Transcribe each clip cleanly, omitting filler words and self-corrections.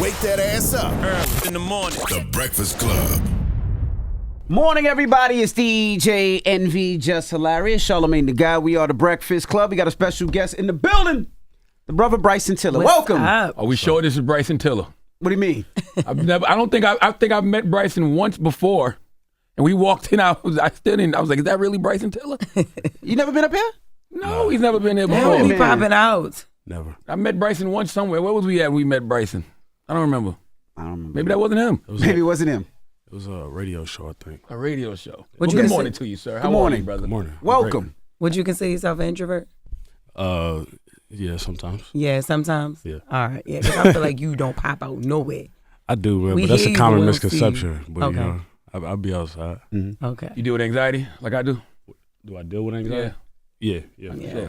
wake that ass up. Early in the morning. The Breakfast Club. Morning, everybody. It's DJ NV, Jess Hilarious, Charlamagne the Guy. We are the Breakfast Club. We got a special guest in the building, the brother Bryson Tiller. Welcome. Are we sure this is Bryson Tiller? What do you mean? I think I've met Bryson once before, and we walked in. I was like, is that really Bryson Tiller? You never been up here? No, he's never been there before. Hell, He man. popping out. Never. I met Bryson once somewhere. Where was we at when we met Bryson? I don't remember. I don't remember. Maybe that wasn't him. Maybe it wasn't him. It was a radio show, I think. A radio show. What you Good gonna morning say? to you, sir. Good How morning. are you, brother? Good morning. Welcome. Would you consider yourself an introvert? Yeah, sometimes. Yeah, sometimes. Yeah. All right. Yeah, because I feel like you don't pop out nowhere. I do, man, We but that's hear a you, common but we don't see you. misconception. But, Okay. you know, I'll be outside. Okay. You deal with anxiety like I do? Do I deal with anxiety? Yeah. Yeah. Yeah.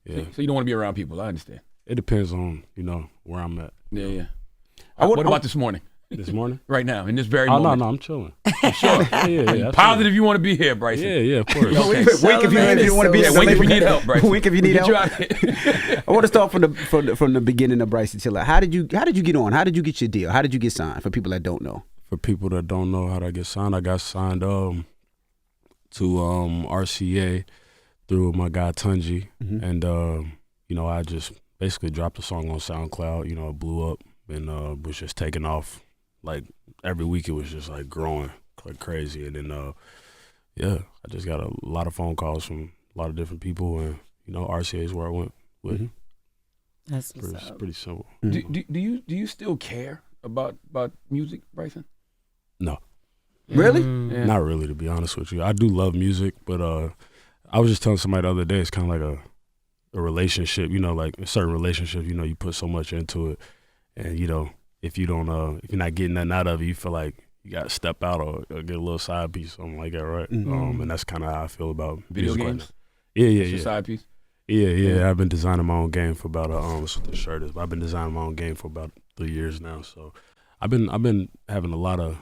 Yeah. So you don't want to be around people. I understand. It depends on, where I'm at. Yeah. what What about this morning? This morning? Right now, in this very Oh, moment? no, I'm chilling. Sure. Yeah. Positive you want to be here, Bryson. Yeah, of course. Okay. Wink if you don't want to be. Yeah, wink if you need help, Bryson. Wink if you need Get you help. out here. I want to start from the beginning of Bryson Tiller. How did you get on? How did you get your deal? How did you get signed? For people that don't know. For people that don't know how to get signed, I got signed to RCA through my guy Tunji. And, I just basically dropped a song on SoundCloud. It blew up and was just taking off. Like, every week it was just, like, growing like crazy. And then, I just got a lot of phone calls from a lot of different people. And, RCA is where I went with. That's what's up. Pretty simple. Do you still care about music, Bryson? No. Really? Yeah. Not really, to be honest with you. I do love music, but I was just telling somebody the other day, it's kind of like a relationship, like a certain relationship, you put so much into it. And, if you're not getting nothing out of it, you feel like you got to step out or get a little side piece, something like that, right? And that's kind of how I feel about Video music games? right now. Yeah. Your side piece? Yeah. I've been designing my own game for about, that's what the shirt is, but I've been designing my own game for about 3 years now. So I've been having a lot of,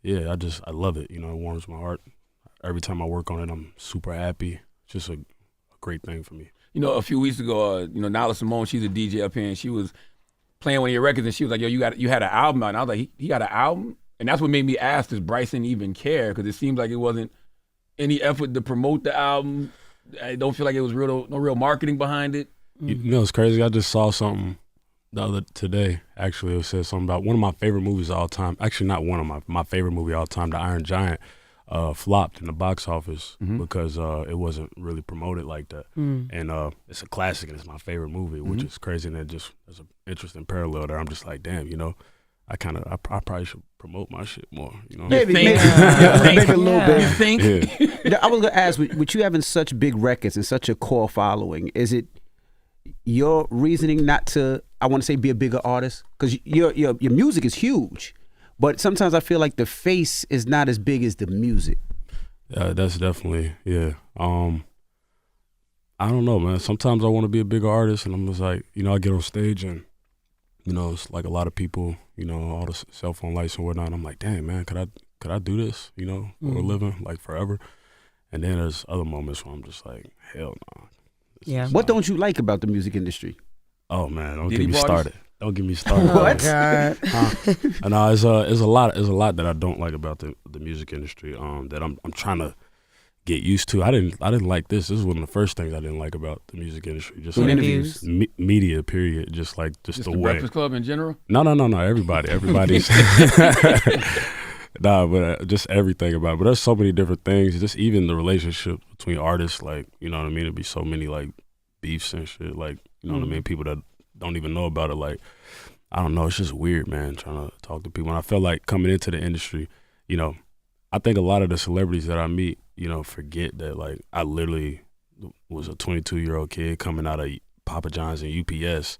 I love it. It warms my heart. Every time I work on it, I'm super happy. It's just a great thing for me. A few weeks ago, Nala Simone, she's a DJ up here, and she was playing one of your records, and she was like, "Yo, you had an album out." And I was like, "He got an album?" And that's what made me ask, does Bryson even care? Because it seems like it wasn't any effort to promote the album. I don't feel like it was no real marketing behind it. It's crazy. I just saw something today. Actually, it said something about one of my favorite movies of all time. Actually, not one of my favorite movie of all time, The Iron Giant. Flopped in the box office because it wasn't really promoted like that. And it's a classic and it's my favorite movie, which is crazy. And it just there's an interesting parallel there. I'm just like, damn, I probably should promote my shit more. Maybe a little bit. You think? Yeah. I was gonna ask, with you having such big records and such a core following, is it your reasoning not to, I want to say, be a bigger artist? Because your music is huge. But sometimes I feel like the face is not as big as the music. That's definitely, yeah. I don't know, man. Sometimes I want to be a bigger artist, and I'm just like, I get on stage and, it's like a lot of people, all the cell phone lights and whatnot. I'm like, damn, man, could I do this, for a living, like forever? And then there's other moments where I'm just like, hell no. Yeah. What don't you like about the music industry? Oh man, don't Diddy get me parties? started. Don't get me started. What? God. No, there's a lot that I don't like about the music industry. That I'm trying to get used to. I didn't like this. This is one of the first things I didn't like about the music industry. Just like Interviews. media, period. Just Just the the way. Breakfast Club in general? No. Everybody's. Nah, but just everything about it. But there's so many different things. Just even the relationship between artists, like, you know what I mean? It'd be so many like beefs and shit. Like, you know what I mean? People that don't even know about it. Like, I don't know. It's just weird, man, trying to talk to people. And I feel like coming into the industry, I think a lot of the celebrities that I meet, forget that, like, I literally was a 22-year-old kid coming out of Papa John's and UPS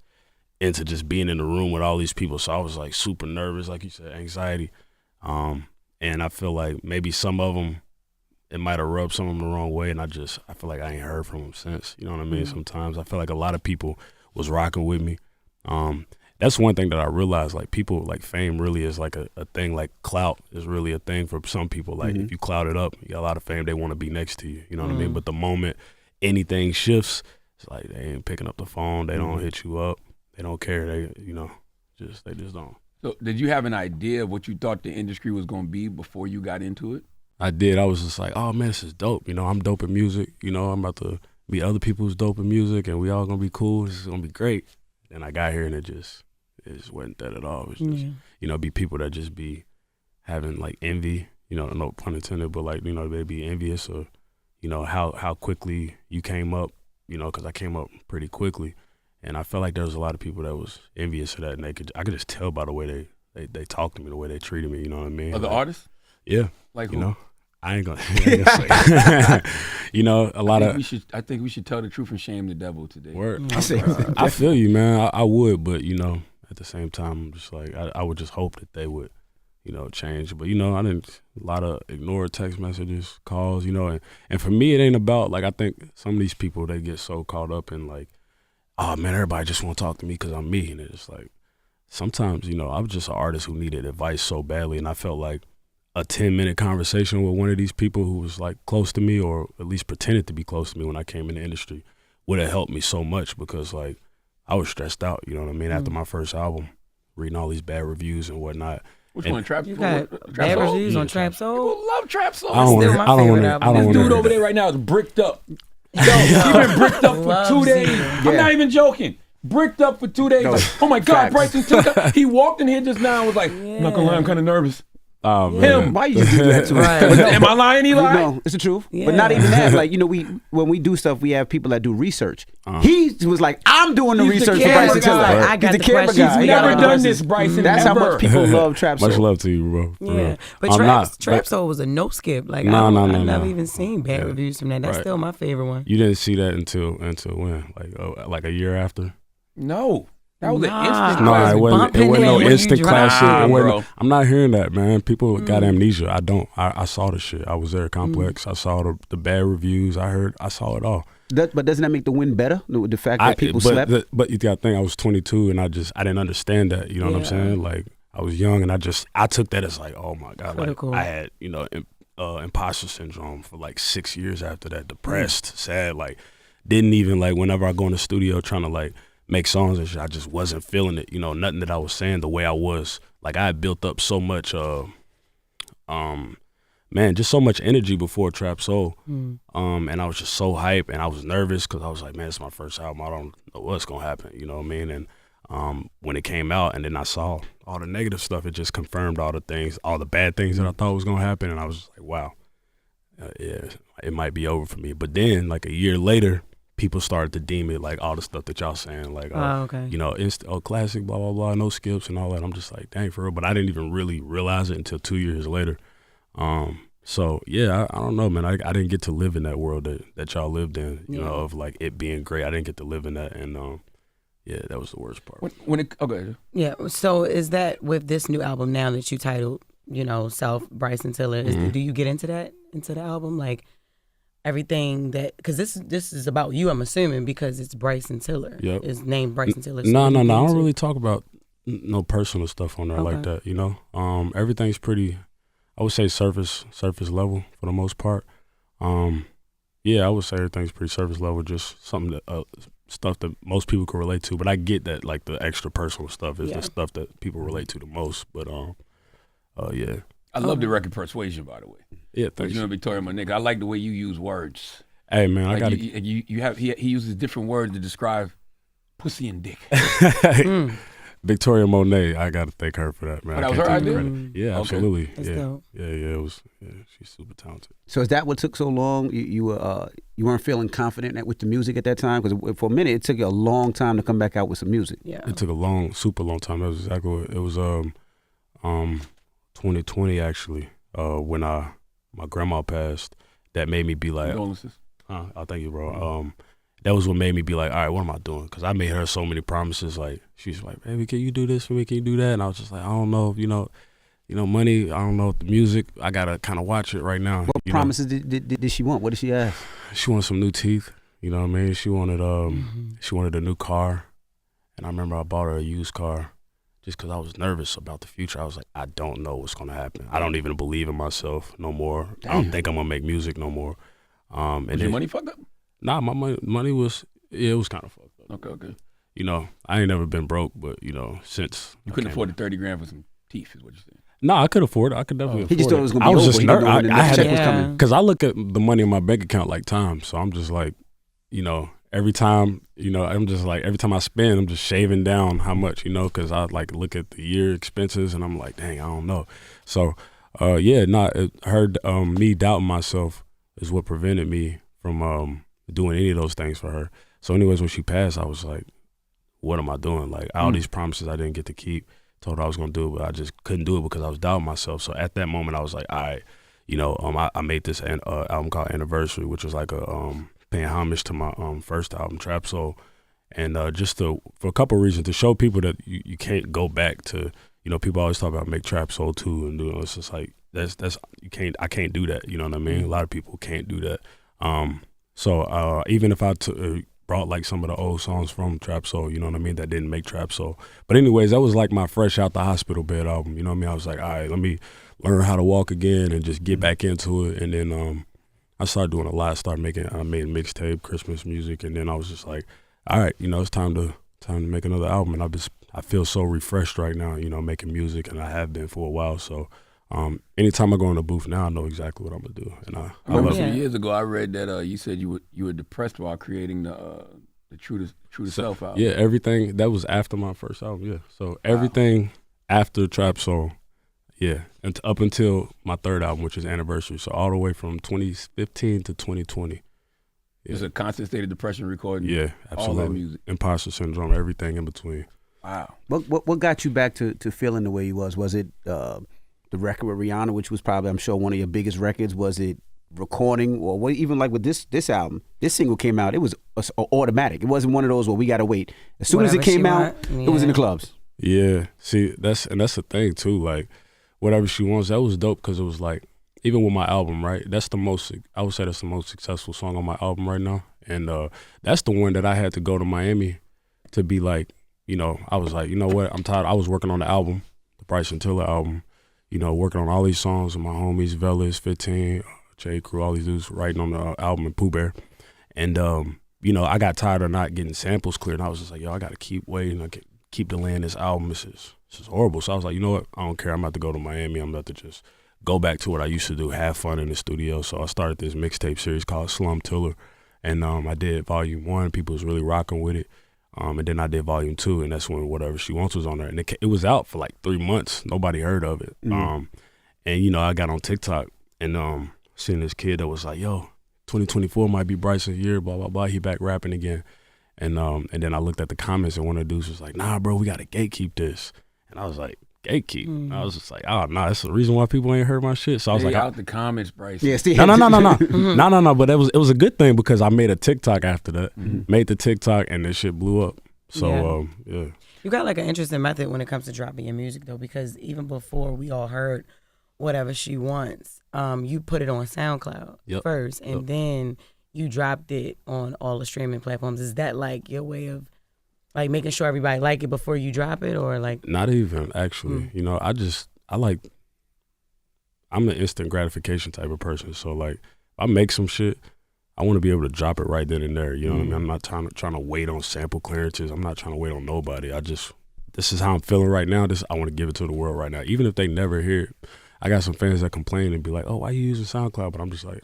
into just being in the room with all these people. So I was, like, super nervous, like you said, anxiety. And I feel like maybe some of them, it might have rubbed some of them the wrong way. And I feel like I ain't heard from them since. You know what I mean? Sometimes I feel like a lot of people was rocking with me. That's one thing that I realized, like, people, like, fame really is like a thing. Like, clout is really a thing for some people. Like, if you clout it up, you got a lot of fame, they want to be next to you. You know what I mean? But the moment anything shifts, it's like they ain't picking up the phone. They don't hit you up. They don't care. They just don't. So did you have an idea of what you thought the industry was going to be before you got into it? I did. I was just like, oh man, this is dope. You know, I'm dope in music. You know, I'm about to meet other people who's dope in music, and we all gonna be cool. This is gonna be great. And I got here, and it just wasn't that at all. It was just, you know, be people that just be having like envy. You know, no pun intended, but like, you know, they be envious of, you know, how quickly you came up. You know, because I came up pretty quickly, and I felt like there was a lot of people that was envious of that, and I could just tell by the way they talked to me, the way they treated me. You know what I mean? Other like, artists? Yeah. Like you who? know, I ain't gonna say. You know, a lot of. I think we should tell the truth and shame the devil today. Word. I feel you, man. I would, but you know, at the same time, I'm just like I would just hope that they would, you know, change. But you know, I didn't a lot of ignored text messages, calls, you know, and for me, it ain't about like I think some of these people they get so caught up in like, oh man, everybody just want to talk to me because I'm me, and it's like sometimes, you know, I was just an artist who needed advice so badly, and I felt like a 10-minute conversation with one of these people who was like close to me, or at least pretended to be close to me when I came in the industry, would have helped me so much, because like I was stressed out, you know what I mean, after my first album, reading all these bad reviews and whatnot. Which one? Trap? You got bad reviews on Trapsoul? People love Trapsoul. I don't want to. This dude over there right now is bricked up. Yo, he been bricked up for 2 days. I'm not even joking. Bricked up for 2 days. No. Like, oh my God, Bryson took up. He walked in here just now and was like, I'm not gonna lie, I'm kind of nervous. Oh, man. Him. Why you do that to me? Right. But no, Am I lying, Eli? No, it's the truth. Yeah. But not even that. Like, you know, when we do stuff, we have people that do research. He was like, I'm doing the He's the research for camera Bryson guy. Tiller. Like, I got He's the camera questions. guy. He's He got never all the done questions. this, Bryson. That's how ever. much people love Trapsoul. Much love to you, bro. For Yeah, real. but I'm not, Trapsoul was a no skip. Like No. I never even seen bad reviews from that. That's Right. still my favorite one. You didn't see that until when? Like a year after? No. That was Nah. an instant No, classic. it wasn't bumping no it when you instant class shit. drive. It wasn't- Bro. I'm not hearing that, man. People got amnesia. I don't. I saw the shit. I was there at Complex. I saw the bad reviews. I saw it all. But doesn't that make the win better? The fact that people slept? But you got to think, I was 22 and I didn't understand that. You know what I'm saying? Like, I was young and I took that as like, oh my God. Critical. Like, I had, you know, imposter syndrome for like 6 years after that. Depressed, sad, like, didn't even like, whenever I go in the studio trying to like make songs and shit, I just wasn't feeling it. You know, nothing that I was saying the way I was. Like, I had built up so much, just so much energy before Trapsoul. And I was just so hype, and I was nervous because I was like, man, it's my first album. I don't know what's going to happen. You know what I mean? And when it came out and then I saw all the negative stuff, it just confirmed all the bad things that I thought was going to happen. And I was just like, wow, yeah, it might be over for me. But then like a year later, people started to deem it like all the stuff that y'all saying, like, okay. you know, classic, blah, blah, blah, no skips and all that. I'm just like, dang, for real. But I didn't even really realize it until 2 years later. So, yeah, I don't know, man. I didn't get to live in that world that y'all lived in, you know, of like it being great. I didn't get to live in that. And, yeah, that was the worst part. Okay. Yeah. So is that with this new album now that you titled, you know, Self Bryson Tiller? Do you get into the album, like everything that? Because this is about you, I'm assuming, because it's Bryson Tiller. Yep. It's named Bryson Tiller. So No. I you don't into- really talk about no personal stuff on there like that. You know, everything's pretty. I would say surface level for the most part. Yeah, I would say everything's pretty surface level. Just something that stuff that most people can relate to. But I get that like the extra personal stuff is the stuff that people relate to the most. But yeah. I love the record Persuasion, by the way. Yeah, thanks. You know, Victoria, my nigga. I like the way you use words. Hey man, Like I gotta. he uses different words to describe pussy and dick. Victoria Monet, I gotta thank her for that, man. Oh, that I was can't her take the idea? credit. Yeah, Okay. absolutely. That's yeah. dope. Yeah, it was. Yeah, she's super talented. So is that what took so long? You weren't feeling confident with the music at that time? Because for a minute, it took you a long time to come back out with some music. Yeah. It took a super long time. That was exactly what it was. 2020 actually. When my grandma passed, that made me be like, Condolences. I thank you, bro. That was what made me be like, all right, what am I doing? Because I made her so many promises. Like, she's like, baby, can you do this for me? Can you do that? And I was just like, I don't know, you know, money. I don't know the music. I gotta kind of watch it right now. What promises did she want? What did she ask? She wanted some new teeth. You know what I mean? She wanted a new car, and I remember I bought her a used car just because I was nervous about the future. I was like, I don't know what's gonna happen. I don't even believe in myself no more. Damn. I don't think I'm gonna make music no more. Was your money fucked up? Nah, my money was, it was kind of fucked up. Okay. you know, I ain't never been broke, but you know, since You couldn't afford the 30 grand for some teeth, is what you're saying. No, I could afford it. I could definitely afford it. He just thought it was going to I be was over. just He didn't nervous. know when the I next had check was coming. because I look at the money in my bank account like time. So I'm just like, you know, every time, you know, I'm just like, every time I spend, I'm just shaving down how much, you know, because I like look at the year expenses and I'm like, dang, I don't know. So, me doubting myself is what prevented me from doing any of those things for her. So anyways, when she passed, I was like, what am I doing? Like all these promises I didn't get to keep, told her I was going to do it, but I just couldn't do it because I was doubting myself. So at that moment, I was like, all right, you know, I made this album called Anniversary, which was like a paying homage to my first album, Trapsoul. And for a couple of reasons, to show people that you can't go back to, you know, people always talk about make Trapsoul 2 and it's just like, I can't do that. You know what I mean? A lot of people can't do that. So even if I brought like some of the old songs from Trapsoul, you know what I mean, that didn't make Trapsoul. But anyways, that was like my fresh out the hospital bed album. You know what I mean? I was like, all right, let me learn how to walk again and just get back into it. And then I started doing a lot. I made mixtape, Christmas music, and then I was just like, all right, you know, it's time to make another album. And I feel so refreshed right now, you know, making music, and I have been for a while. So anytime I go in the booth now, I know exactly what I'm gonna do. And I remember love some it. years ago, I read that you said you were depressed while creating the True to Self album. Yeah, everything that was after my first album. Yeah, so everything after Trapsoul, yeah, and up until my third album, which is Anniversary. So all the way from 2015 to 2020. Yeah. It's a constant state of depression recording. Yeah, absolutely. All that music. Imposter syndrome, everything in between. Wow. What got you back to feeling the way you was? Was it the record with Rihanna, which was probably, I'm sure, one of your biggest records? Was it recording, or what? Even like with this album, this single came out, it was automatic. It wasn't one of those where we gotta wait. As soon as it came out, it was in the clubs. Yeah, see, that's the thing too. Like, Whatever She Wants, that was dope because it was like, even with my album, right? I would say that's the most successful song on my album right now, and that's the one that I had to go to Miami to be like, you know, I was like, you know what, I'm tired. I was working on the album, the Bryson Tiller album, you know, working on all these songs with my homies, Velas, 15, J. Crew, all these dudes writing on the album, and Pooh Bear. And, you know, I got tired of not getting samples cleared. And I was just like, yo, I got to keep waiting. I keep delaying this album. This is horrible. So I was like, you know what? I don't care. I'm about to go to Miami. I'm about to just go back to what I used to do, have fun in the studio. So I started this mixtape series called Slum Tiller. And I did Volume 1. People was really rocking with it. And then I did Volume 2, and that's when Whatever She Wants was on there. And it was out for like 3 months. Nobody heard of it. And, you know, I got on TikTok and seen this kid that was like, yo, 2024 might be Bryson's year, blah, blah, blah. He back rapping again. And then I looked at the comments, and one of the dudes was like, nah, bro, we got to gatekeep this. And I was like, gatekeep? I was just like, oh, nah, that's the reason why people ain't heard my shit. So I was like, out the comments, Bryson. Yeah, no. No. But it was a good thing because I made a TikTok after that. Made the TikTok, and this shit blew up. So, yeah. You got like an interesting method when it comes to dropping your music, though, because even before we all heard Whatever She Wants, you put it on SoundCloud first, and then you dropped it on all the streaming platforms. Is that like your way of like making sure everybody like it before you drop it, or like? Not even, actually. You know, I'm an instant gratification type of person. So like, if I make some shit, I want to be able to drop it right then and there. You know what I mean? I'm not trying to wait on sample clearances. I'm not trying to wait on nobody. This is how I'm feeling right now. I want to give it to the world right now. Even if they never hear it. I got some fans that complain and be like, oh, why you using SoundCloud? But I'm just like,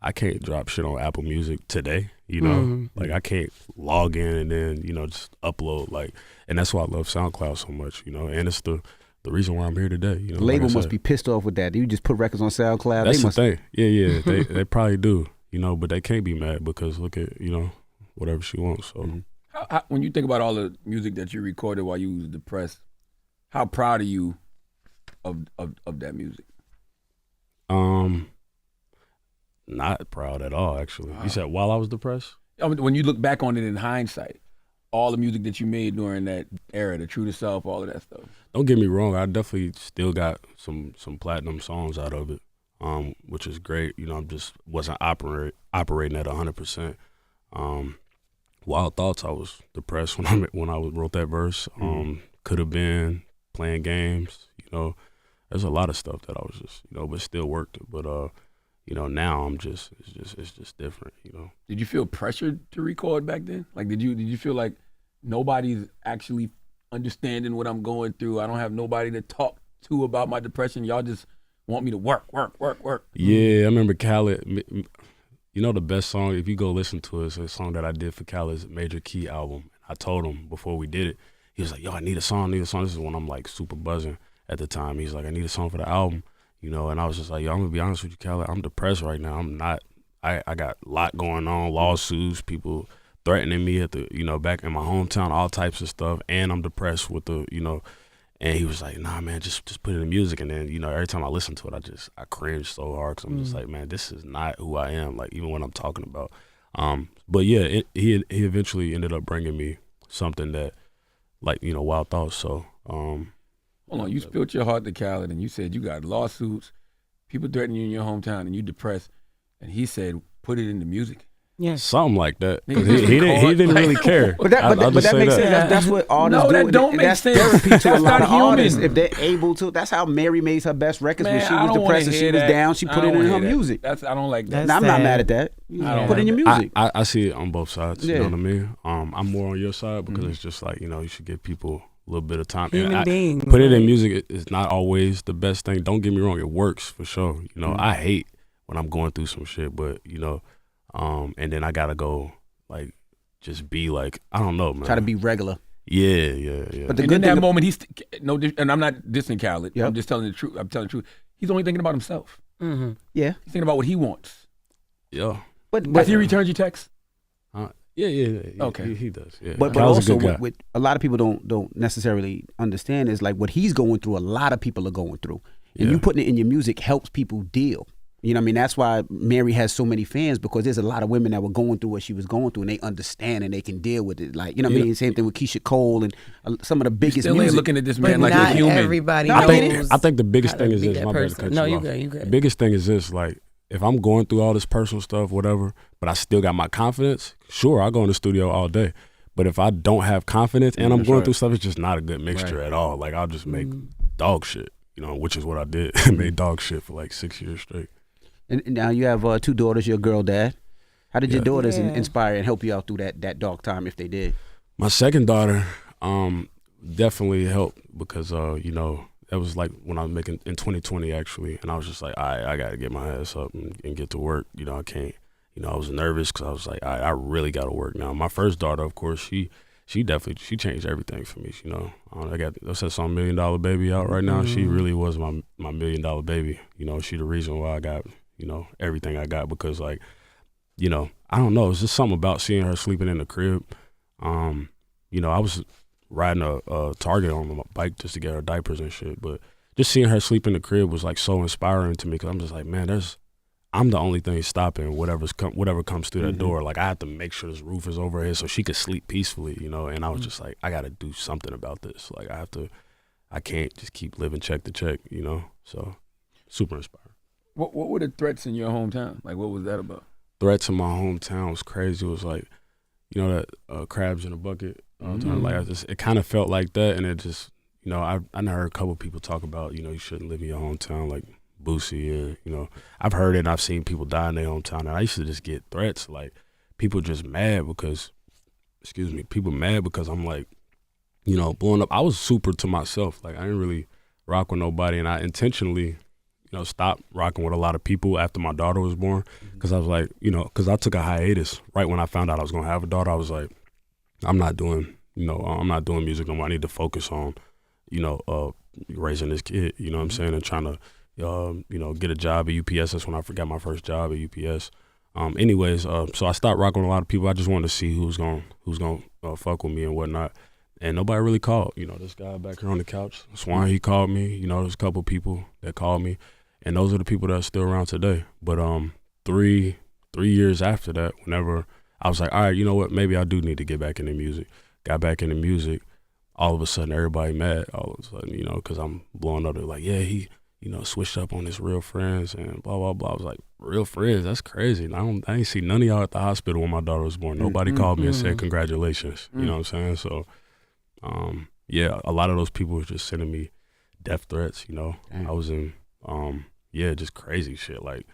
I can't drop shit on Apple Music today, you know? Like, I can't log in and then, you know, just upload. Like, and that's why I love SoundCloud so much, you know? And it's the reason why I'm here today, you know? Label must be pissed off with that. You just put records on SoundCloud. That's the thing. Yeah. They probably do, you know, but they can't be mad because look at, you know, Whatever She Wants. So How, when you think about all the music that you recorded while you was depressed, how proud are you of that music? Not proud at all, actually. Wow. You said while I was depressed? I mean, when you look back on it in hindsight, all the music that you made during that era, the True to Self, all of that stuff. Don't get me wrong, I definitely still got some platinum songs out of it, which is great. You know, I just wasn't operating at 100%. Wild Thoughts, I was depressed when I wrote that verse. Could Have Been, Playing Games, you know. There's a lot of stuff that I was just, you know, but still worked it. But you know, now it's just different, you know. Did you feel pressured to record back then? Like, did you feel like nobody's actually understanding what I'm going through. I don't have nobody to talk to about my depression. Y'all just want me to work. Yeah, I remember Khaled. You know the best song, if you go listen to it, it's a song that I did for Khaled's Major Key album. I told him before we did it, he was like, yo, I need a song. This is when I'm like super buzzing at the time. He's like, I need a song for the album, you know, and I was just like, yo, I'm gonna be honest with you, Khaled, I'm depressed right now. I got a lot going on, lawsuits, people threatening me at the, you know, back in my hometown, all types of stuff, and I'm depressed with the, you know, and he was like, nah, man, just put it in music. And then, you know, every time I listen to it, I cringe so hard because I'm just like, man, this is not who I am, like, even when I'm talking about. But yeah, he eventually ended up bringing me something that, like, you know, Wild Thoughts. So, hold on, you spilled your heart to Khaled and you said you got lawsuits, people threatening you in your hometown, and you depressed. And he said, put it into music. Yeah, something like that. Because he didn't really care. But that makes sense. That's what artists do. That don't make sense. Therapy to a lot of human. artists if they're able to. That's how Mary made her best records. When she was depressed and she was down, she put it in her music. I don't like that. Now, I'm not mad at that. Put it in your music. I see it on both sides. You know what I mean? I'm more on your side because it's just like, you know, you should give people a little bit of time. Human beings. Put it in music is not always the best thing. Don't get me wrong, it works for sure. You know, I hate when I'm going through some shit, but you know, and then I gotta go like just be like, I don't know, man. Try to be regular. Yeah. But in that moment, and I'm not dissing Khaled. Yep. I'm just telling the truth. I'm telling the truth. He's only thinking about himself. Mm-hmm. Yeah. He's thinking about what he wants. Yeah. But has he returned your text? Yeah. Okay. He does. Yeah. But also what a lot of people don't necessarily understand is like what he's going through, a lot of people are going through. And you putting it in your music helps people deal. You know what I mean? That's why Mary has so many fans, because there's a lot of women that were going through what she was going through and they understand and they can deal with it. Like, you know what I mean? Same thing with Keisha Cole and some of the biggest still music. Ain't looking at this man but like a human. Everybody knows. I think the biggest thing is this. My bad to cut you off. You good. The biggest thing is this, like, if I'm going through all this personal stuff, whatever, but I still got my confidence, sure, I'll go in the studio all day. But if I don't have confidence and I'm going through stuff, it's just not a good mixture at all. Like, I'll just make dog shit, you know, which is what I did. I made dog shit for like 6 years straight. And now you have 2 daughters, you're a girl dad. How did your daughters inspire and help you out through that dark time, if they did? My second daughter definitely helped because, you know, that was like when I was making in 2020 actually, and I was just like, I got to get my ass up and get to work. You know, I can't. You know, I was nervous because I was like, I really got to work now. My first daughter, of course, she changed everything for me. You know, that's that song $1 Million Baby out right now. She really was my $1 Million Baby. You know, she the reason why I got, you know, everything I got, because like, you know, I don't know, it's just something about seeing her sleeping in the crib. You know, I was riding a Target on my bike just to get her diapers and shit, but just seeing her sleep in the crib was like so inspiring to me, because I'm just like, man, I'm the only thing stopping whatever comes through that door. Like, I have to make sure this roof is over her head so she could sleep peacefully, you know. And I was just like, I got to do something about this. Like, I can't just keep living check to check, you know. So, super inspiring. What were the threats in your hometown? Like, what was that about? Threats in my hometown was crazy. It was like, you know, that crabs in a bucket. Like, it kind of felt like that, and it just, you know, I heard a couple people talk about, you know, you shouldn't live in your hometown, like Boosie, or, you know, I've heard it and I've seen people die in their hometown, and I used to just get threats, like people just mad because, I'm like, you know, blowing up. I was super to myself, like I didn't really rock with nobody, and I intentionally, you know, stopped rocking with a lot of people after my daughter was born, because I was like, you know, because I took a hiatus right when I found out I was gonna have a daughter. I was like, I'm not doing music no more. I need to focus on, you know, raising this kid, you know what I'm saying, and trying to, you know, get a job at UPS. That's when I got my first job at UPS. So I stopped rocking with a lot of people. I just wanted to see who's gonna fuck with me and whatnot. And nobody really called. You know, this guy back here on the couch, Swan, he called me. You know, there's a couple people that called me, and those are the people that are still around today. But 3 years after that, whenever I was like, all right, you know what, maybe I do need to get back into music. Got back into music. All of a sudden, everybody mad. All of a sudden, you know, because I'm blowing up. They're like, yeah, he, you know, switched up on his Real Friends and blah, blah, blah. I was like, Real Friends? That's crazy. And I ain't see none of y'all at the hospital when my daughter was born. Nobody called me and said congratulations. You know what I'm saying? So, yeah, a lot of those people were just sending me death threats, you know. I was in, just crazy shit. Like,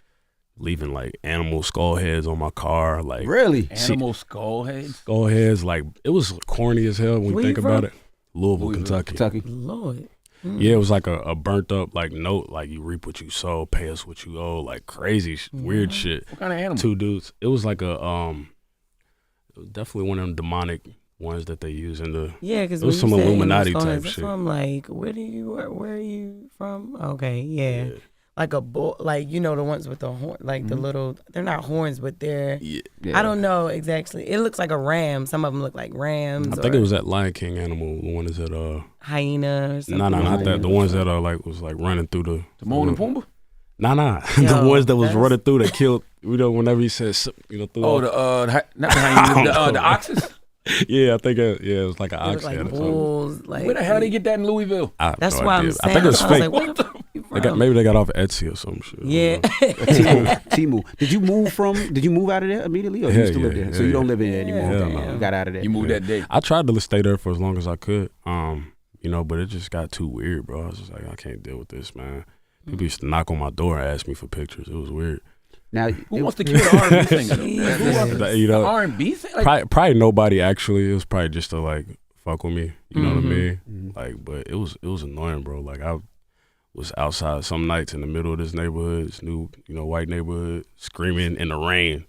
leaving like animal skull heads on my car. Like Really? Animal skull heads? skull heads. Like it was corny as hell when you Where think you about from? it. Louisville, Kentucky. Lord. Yeah, it was like a burnt up like note, like you reap what you sow, pay us what you owe, like crazy weird shit. What kind of animal? 2 dudes. It was like a it was definitely one of them demonic ones that they use in the. Yeah, because it was some Illuminati type shit. So I'm like, where are you from? Okay, yeah. Like a bull, like you know the ones with the horn, like the little. They're not horns, but they're. Yeah. I don't know exactly. It looks like a ram. Some of them look like rams. I think it was that Lion King animal. The one is that hyena or something. No, not that. The ones that like was like running through the. Timon and Pumbaa? Nah. The ones that was running through that killed. Whenever he said, through. Oh, not the hyenas, the oxes. Yeah, I think it was like an ox Like head or bulls, something. like Where the hell they get that in Louisville? That's why I'm saying. I think it was I fake. like, what the fuck you from? Maybe they got off Etsy or some shit. Yeah. Timu. Did you move out of there immediately, or you still live there? So you don't live in there anymore. Hell Okay. no. You got out of there. You moved that day. I tried to stay there for as long as I could, but it just got too weird, bro. I was just like, I can't deal with this, man. People used to knock on my door and ask me for pictures. It was weird. Now, Who wants to kill the R&B singer? The R&B singer? Like, Probably nobody actually. It was probably just to like fuck with me. You know what I mean? Like, but it was annoying, bro. Like I was outside some nights in the middle of this neighborhood, this new white neighborhood, screaming in the rain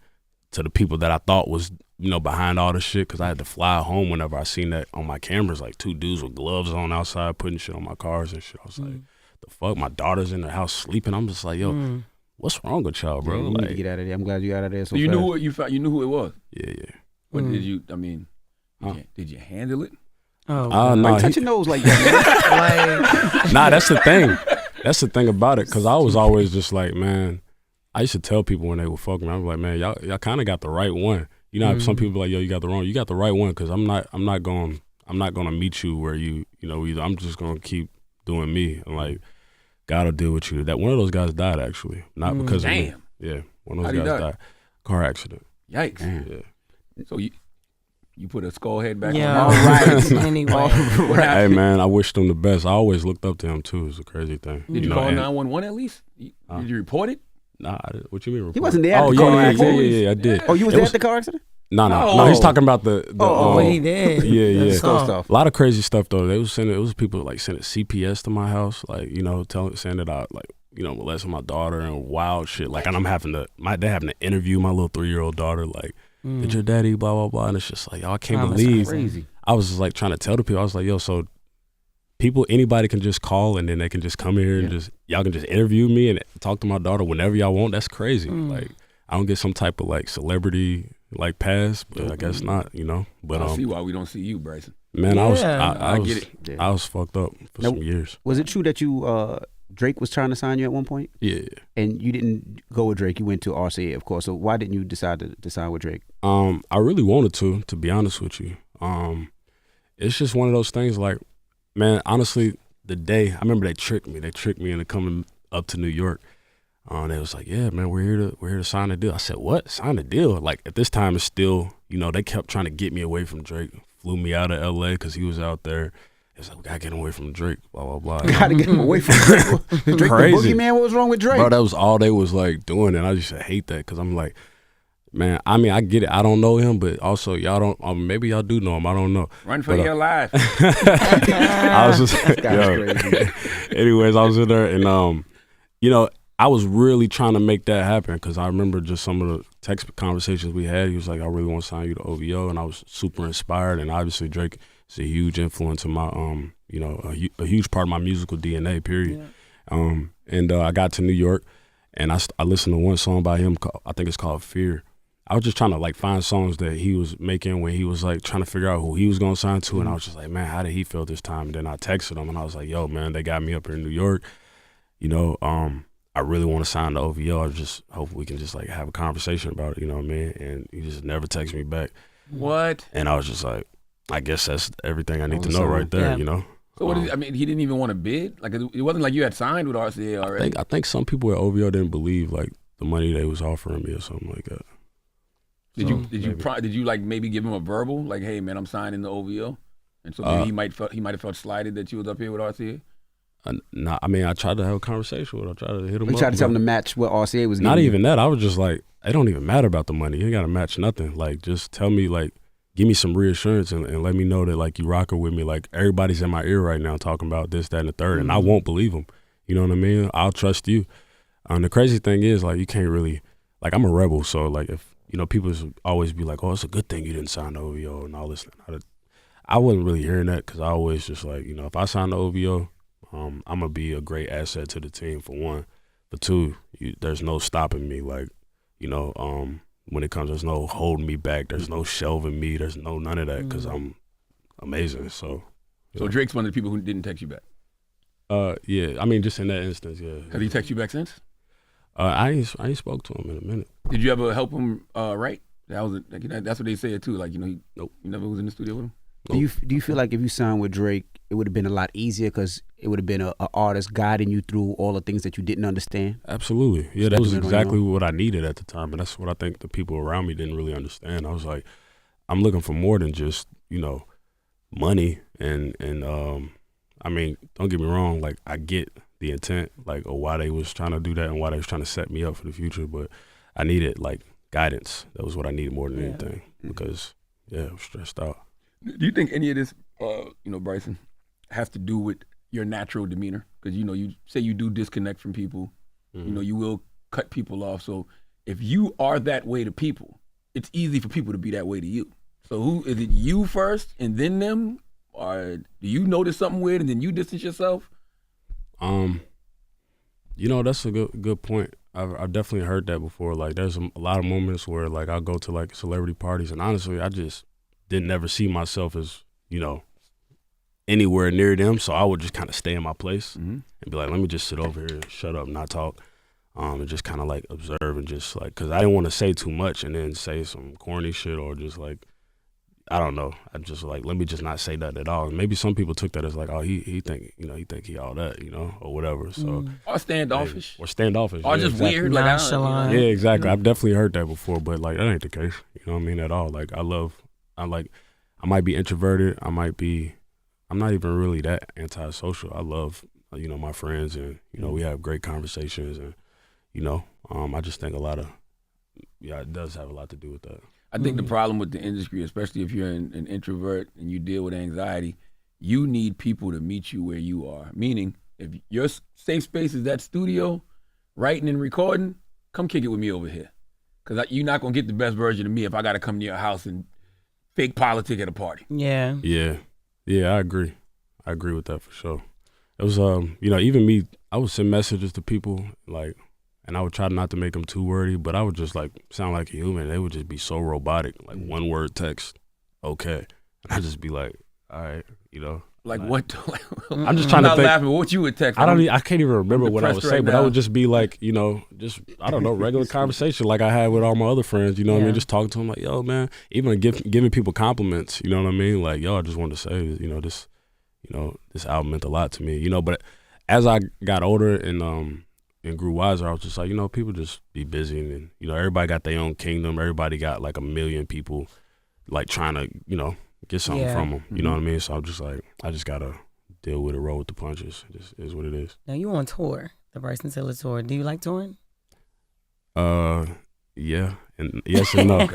to the people that I thought was behind all the shit, because I had to fly home whenever I seen that on my cameras, like 2 dudes with gloves on outside putting shit on my cars and shit. I was like, the fuck? My daughter's in the house sleeping. I'm just like, yo, what's wrong with y'all, bro? you need to get out of there. I'm glad you got out of there. So you fast. knew what you found. You knew who it was. Yeah. What did you? I mean, did you handle it? Oh, No. Like, touch your nose like that. like, Nah, that's the thing. That's the thing about it, because I was always just like, man, I used to tell people when they would fuck me, I was like, man, y'all kind of got the right one. You know, some people be like, yo, you got the wrong. You got the right one, because I'm not gonna meet you where either. I'm just gonna keep doing me, and like, God will deal with you. That one of those guys died actually, not because of me. Yeah, one of those guys died. Car accident. Yikes. Yeah. So you put a skull head back yeah. on. All right. Anyway. Hey man, I wished him the best. I always looked up to him too. It's a crazy thing. Did you call 911 at least? Did you report it? Nah, what you mean? He wasn't there at Oh the car accident. yeah, I did. Oh, you was there at the car accident? No, he's talking about the what he did. Yeah. Stuff. A lot of crazy stuff though. It was people like sending CPS to my house, like saying that I like molesting my daughter and wild shit. Like, and I'm having to interview my little 3-year-old daughter. Like, did your daddy blah blah blah? And it's just like, I can't believe. Crazy. I was just like trying to tell the people. I was like, yo, so anybody can just call and then they can just come here and y'all can just interview me and talk to my daughter whenever y'all want. That's crazy. Like, I don't get some type of like celebrity like pass, but I guess not, But I see why we don't see you, Bryson. Man, I get it. Yeah. I was fucked up for some years. Was it true that you Drake was trying to sign you at one point? Yeah. And you didn't go with Drake. You went to Arce, of course. So why didn't you decide to sign with Drake? I really wanted to be honest with you. It's just one of those things. Like, man, honestly, the day I remember they tricked me into coming up to New York. They was like, yeah, man, we're here to sign a deal. I said, what? Sign a deal? Like, at this time, it's still, they kept trying to get me away from Drake. Flew me out of L.A. because he was out there. It's like, we gotta get him away from Drake, blah, blah, blah. Gotta get him away from Drake. Drake Crazy. the boogeyman, what was wrong with Drake? Bro, that was all they was like doing, and I just hate that, because I'm like, man, I mean, I get it. I don't know him, but also y'all don't, maybe y'all do know him. I don't know. Run for your life. I was just, crazy. Anyways, I was in there, and I was really trying to make that happen, because I remember just some of the text conversations we had. He was like, I really want to sign you to OVO, and I was super inspired. And obviously Drake is a huge influence in my, a huge part of my musical DNA, period. Yeah. I got to New York, and I listened to one song by him, I think it's called Fear. I was just trying to like find songs that he was making when he was like trying to figure out who he was going to sign to. And I was just like, man, how did he feel this time? And then I texted him, and I was like, yo, man, they got me up here in New York. I really want to sign to OVO. I just hope we can just like have a conversation about it, you know what I mean? And he just never texted me back. What? And I was just like, I guess that's everything I need to know right there, So what is it? I mean, he didn't even want to bid? Like, it wasn't like you had signed with Arce already? I think some people at OVO didn't believe like the money they was offering me or something like that. Did you like maybe give him a verbal? Like, hey man, I'm signing the OVO? And so maybe he might have felt slighted that you was up here with Arce? Nah, I mean, I tried to have a conversation with him. I tried to hit him up. You tried to tell him to match what Arce was giving Not even you. that. I was just like, it don't even matter about the money. You ain't got to match nothing. Like, just tell me, like, give me some reassurance and let me know that, like, you rocking with me. Like, everybody's in my ear right now talking about this, that, and the third, and I won't believe them. You know what I mean? I'll trust you. The crazy thing is, like, you can't really, like, I'm a rebel, so, like, if, you know, people always be like, oh, it's a good thing you didn't sign the OVO and all this. I wasn't really hearing that because I always just, like, you know, if I sign the OVO, I'm going to be a great asset to the team, for one. For two, there's no stopping me. Like, you know, when it comes, there's no holding me back. There's no shelving me. There's no none of that because I'm amazing. So Drake's one of the people who didn't text you back. Yeah. I mean, just in that instance, yeah. Has he text you back since? I ain't spoke to him in a minute. Did you ever help him write? That's what they said too. Like, you know, you never was in the studio with him. Do you feel like if you signed with Drake, it would have been a lot easier because it would have been an artist guiding you through all the things that you didn't understand? Absolutely. Yeah, that was exactly what I needed at the time, and that's what I think the people around me didn't really understand. I was like, I'm looking for more than just, you know, money and I mean, don't get me wrong, like, I get the intent, like, or why they was trying to do that and why they was trying to set me up for the future, but I needed, like, guidance. That was what I needed more than anything because, I was stressed out. Do you think any of this, you know, Bryson, has to do with your natural demeanor? Because, you know, you say you do disconnect from people. You know, you will cut people off. So if you are that way to people, it's easy for people to be that way to you. So who is it, you first and then them? Or do you notice something weird and then you distance yourself? You know, that's a good point. I've definitely heard that before. Like, there's a lot of moments where, like, I'll go to, like, celebrity parties, and honestly, I just didn't ever see myself as, you know, anywhere near them. So I would just kind of stay in my place and be like, let me just sit over here, shut up, not talk, and just kind of, like, observe and just, like, because I didn't want to say too much and then say some corny shit or just, like, I don't know. I just, like, let me just not say that at all. And maybe some people took that as, like, oh, he think he all that, you know, or whatever. So Or standoffish. Or standoffish. Or just exactly. weird. Like, Nonchalant. Yeah, exactly. I've definitely heard that before, but, like, that ain't the case. You know what I mean? At all. Like, I might be introverted. I'm not even really that antisocial. I love, you know, my friends, and, you know, we have great conversations, and, you know, I just think it does have a lot to do with that. I think the problem with the industry, especially if you're an introvert and you deal with anxiety, you need people to meet you where you are. Meaning, if your safe space is that studio, writing and recording, come kick it with me over here. Because you're not going to get the best version of me if I got to come to your house and fake politic at a party. Yeah. Yeah, I agree. I agree with that for sure. It was, you know, even me, I would send messages to people, like, and I would try not to make them too wordy, but I would just, like, sound like a human. They would just be so robotic, like, one word text, okay. And I'd just be like, all right, you know. Like what? I'm just trying to think. Laughing. What you would text? I can't even remember what I would say, but I would just be like, you know, just, I don't know, regular conversation like I had with all my other friends, you know what I mean? Just talking to them like, yo, man, even giving people compliments, you know what I mean? Like, yo, I just wanted to say, you know, this album meant a lot to me, you know, but as I got older and grew wiser, I was just like, you know, people just be busy, and, you know, everybody got their own kingdom. Everybody got like 1 million people, like, trying to, you know, get something from them. You know what I mean? So I'm just like, I just got to deal with it, roll with the punches. It just is what it is. Now, you on tour, the Bryson Tiller tour. Do you like touring? Yeah. And yes and no.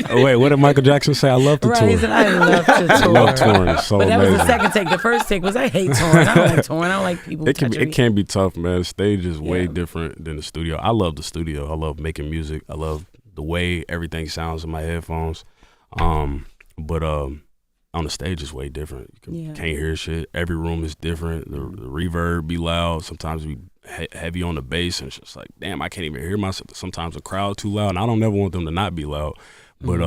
Oh, wait, what did Michael Jackson say? I love to tour. He said, I love to tour. I love touring. It's so but that amazing. was the second take. The first take was, I hate touring. I don't like touring. I don't like people touching me. It can be tough, man. The stage is way different than the studio. I love the studio. I love making music. I love the way everything sounds in my headphones. But on the stage it's way different. You can't hear shit. Every room is different. The reverb be loud. Sometimes we heavy on the bass, and it's just like, damn, I can't even hear myself. Sometimes the crowd too loud, and I don't ever want them to not be loud. But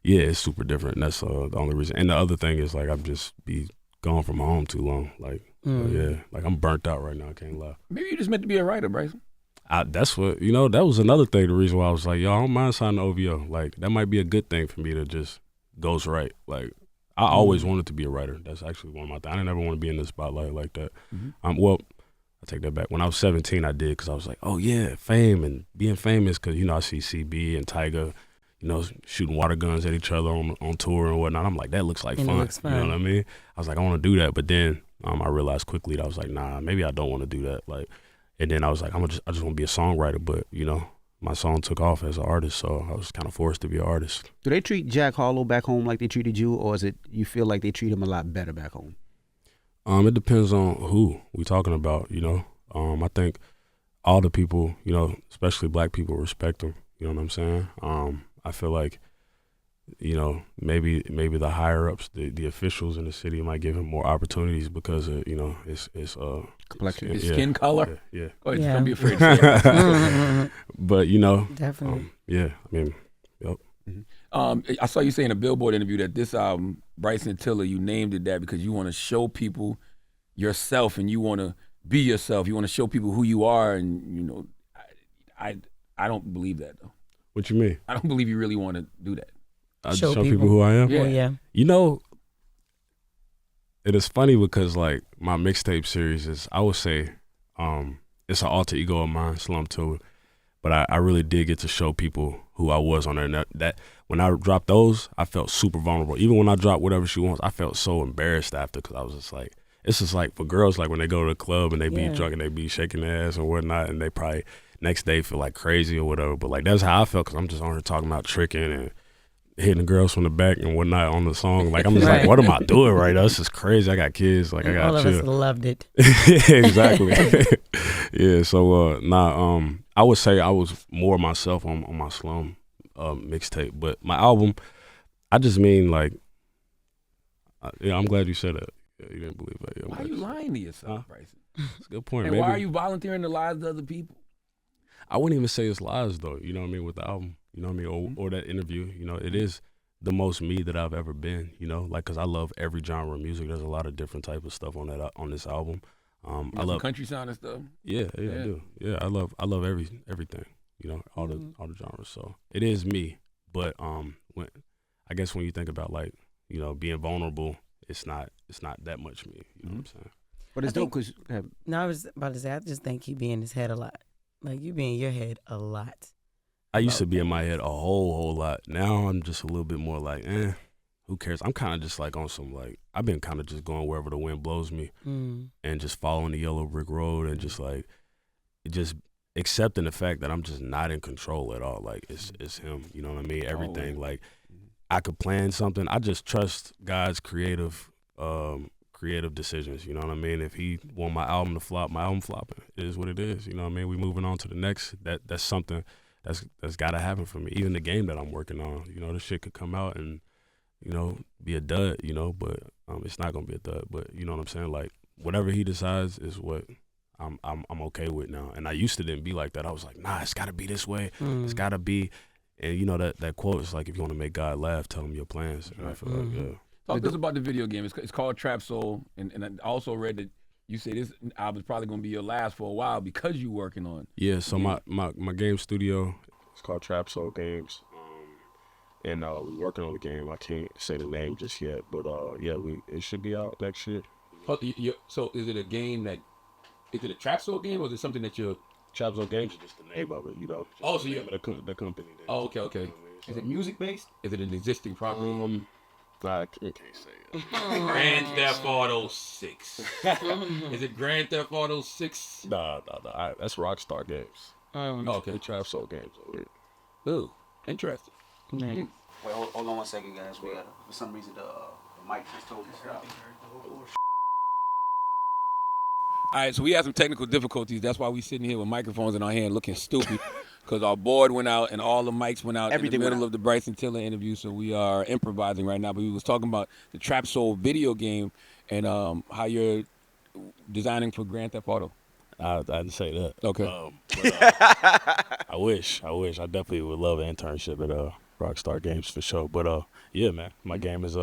yeah, it's super different. And that's the only reason. And the other thing is, like, I've just be gone from home too long. Like, yeah, like, I'm burnt out right now. I can't lie. Maybe you just meant to be a writer, Bryson. That's what, you know, that was another thing. The reason why I was like, yo, I don't mind signing OVO. Like, that might be a good thing for me to just ghost write. Like, I always wanted to be a writer. That's actually one of my things. I didn't ever want to be in the spotlight like that. Well, I take that back. When I was 17, I did, because I was like, oh yeah, fame and being famous, because, you know, I see CB and Tagoe, you know, shooting water guns at each other on tour and whatnot. I'm like, that looks like fun. Looks fun. You know what I mean? I was like, I want to do that. But then I realized quickly that I was like, nah, maybe I don't want to do that. Like, and then I was like, I just want to be a songwriter. But you know, my song took off as an artist, so I was kind of forced to be an artist. Do they treat Jack Harlow back home like they treated you, or is it you feel like they treat him a lot better back home? It depends on who we talking about. You know, I think all the people, you know, especially black people, respect him. You know what I'm saying? I feel like, you know, maybe the higher ups, the officials in the city might give him more opportunities because of, you know, his Complexion, his skin color. Yeah. Go ahead, Yeah. don't be afraid to say it. But you know, Definitely. yeah. I mean, yep. I saw you say in a Billboard interview that this album, Bryson Tiller, you named it that because you want to show people yourself and you want to be yourself. You want to show people who you are, and you know, I don't believe that though. What you mean? I don't believe you really want to do that. I just Show show people. people who I am. Yeah. Well, yeah. You know, it is funny because like my mixtape series is, I would say, it's an alter ego of mine, Slump to it. But I really did get to show people who I was on there. And that when I dropped those, I felt super vulnerable. Even when I dropped Whatever She Wants, I felt so embarrassed after because I was just like, it's just like for girls, like when they go to the club and they be drunk and they be shaking their ass and whatnot, and they probably next day feel like crazy or whatever. But like that's how I felt because I'm just on here talking about tricking and hitting the girls from the back and whatnot on the song. Like I'm just like, what am I doing right now? This is crazy. I got kids. Like I got All of chill. us loved it. Exactly. Yeah. So I would say I was more myself on my Slum mixtape, but my album, I just mean like, yeah. I'm glad you said that. Yeah, you didn't believe that. Yeah, Why are you lying to yourself, Bryson? That's a good point. And Maybe, why are you volunteering the lives of other people? I wouldn't even say it's lies though. You know what I mean with the album. You know what I mean, or that interview. You know, it is the most me that I've ever been. You know, like because I love every genre of music. There's a lot of different type of stuff on this album. I love country sound and stuff. Yeah, I do. Yeah, I love everything. You know, all the genres. So it is me. But when I guess when you think about like, you know, being vulnerable, it's not that much me. You know what I'm saying? But it's I dope because No, I was about to say, I just think he be in his head a lot. Like you be in your head a lot. I used to be in my head a whole lot. Now I'm just a little bit more like, who cares? I'm kind of just like on some like, I've been kind of just going wherever the wind blows me and just following the yellow brick road and just like, just accepting the fact that I'm just not in control at all. Like it's him, you know what I mean? Everything. Like I could plan something. I just trust God's creative decisions, you know what I mean? If he want my album to flop, my album flopping. It is what it is, you know what I mean? We moving on to the next. That's something that's got to happen for me. Even the game that I'm working on, you know, this shit could come out and, you know, be a dud, you know, but it's not gonna be a dud. But you know what I'm saying? Like whatever he decides is what I'm okay with now. And I used to didn't be like that. I was like, nah, it's got to be this way. It's got to be. And you know that quote is like, if you want to make God laugh, tell him your plans. And I feel like, yeah. Talk to us about the video game. It's called Trapsoul, and I also read that you say this album is probably going to be your last for a while because you're working on. Yeah, so my game studio, it's called Trapsoul Games, and we're working on the game. I can't say the name just yet, but yeah, it should be out next year. So is it a game is it a Trapsoul game or is it something that you're? Trapsoul Games is just the name of it, you know. Oh, so you the company. Oh, okay. Is it music based? Is it an existing property? I can't say it. Grand Theft Auto 6. Is it Grand Theft Auto 6? Nah. That's Rockstar Games. Okay. Trapsoul Games over here. Ooh, interesting. wait, hold on one second, guys. We got for some reason the mic just told us out. All right, so we had some technical difficulties. That's why we sitting here with microphones in our hand looking stupid because our board went out and all the mics went out Everything in the went middle out. of the Bryson Tiller interview. So we are improvising right now. But we was talking about the Trapsoul video game and how you're designing for Grand Theft Auto. I didn't say that. Okay. I wish. I definitely would love an internship at Rockstar Games for sure. But yeah, man, my game is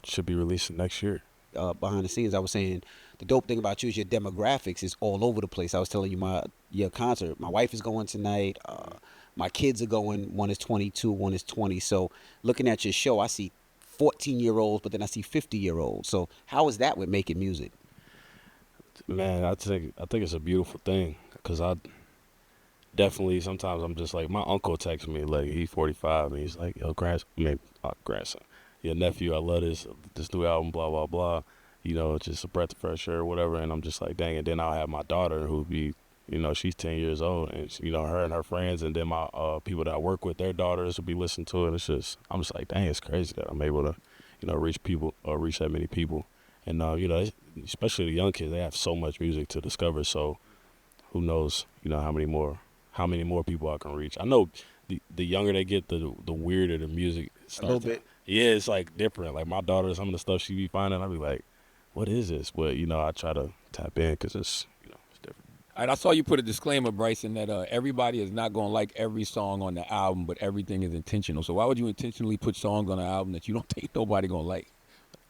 should be releasing next year. Behind the scenes, I was saying the dope thing about you is your demographics is all over the place. I was telling you your concert. My wife is going tonight. My kids are going. One is 22, one is 20. So looking at your show, I see 14-year-olds, but then I see 50-year-olds. So how is that with making music? Man, I think it's a beautiful thing because I definitely sometimes I'm just like, my uncle texts me like he's 45 and he's like, yo, grandson, your nephew, I love this new album, blah blah blah. just a breath of fresh air or whatever. And I'm just like, dang. And then I'll have my daughter who be, she's 10 years old, and her and her friends, and then my people that I work with, their daughters will be listening to it. It's just, I'm just like, dang, it's crazy that I'm able to, reach people or reach that many people. And especially the young kids, they have so much music to discover. So who knows, how many more people I can reach. I know the younger they get, the weirder the music starts. A little bit. Yeah, it's like different. Like my daughter, some of the stuff she be finding, I be like, what is this? But I try to tap in because it's it's different. All right, I saw you put a disclaimer, Bryson, that everybody is not going to like every song on the album, but everything is intentional. So why would you intentionally put songs on the album that you don't think nobody going to like?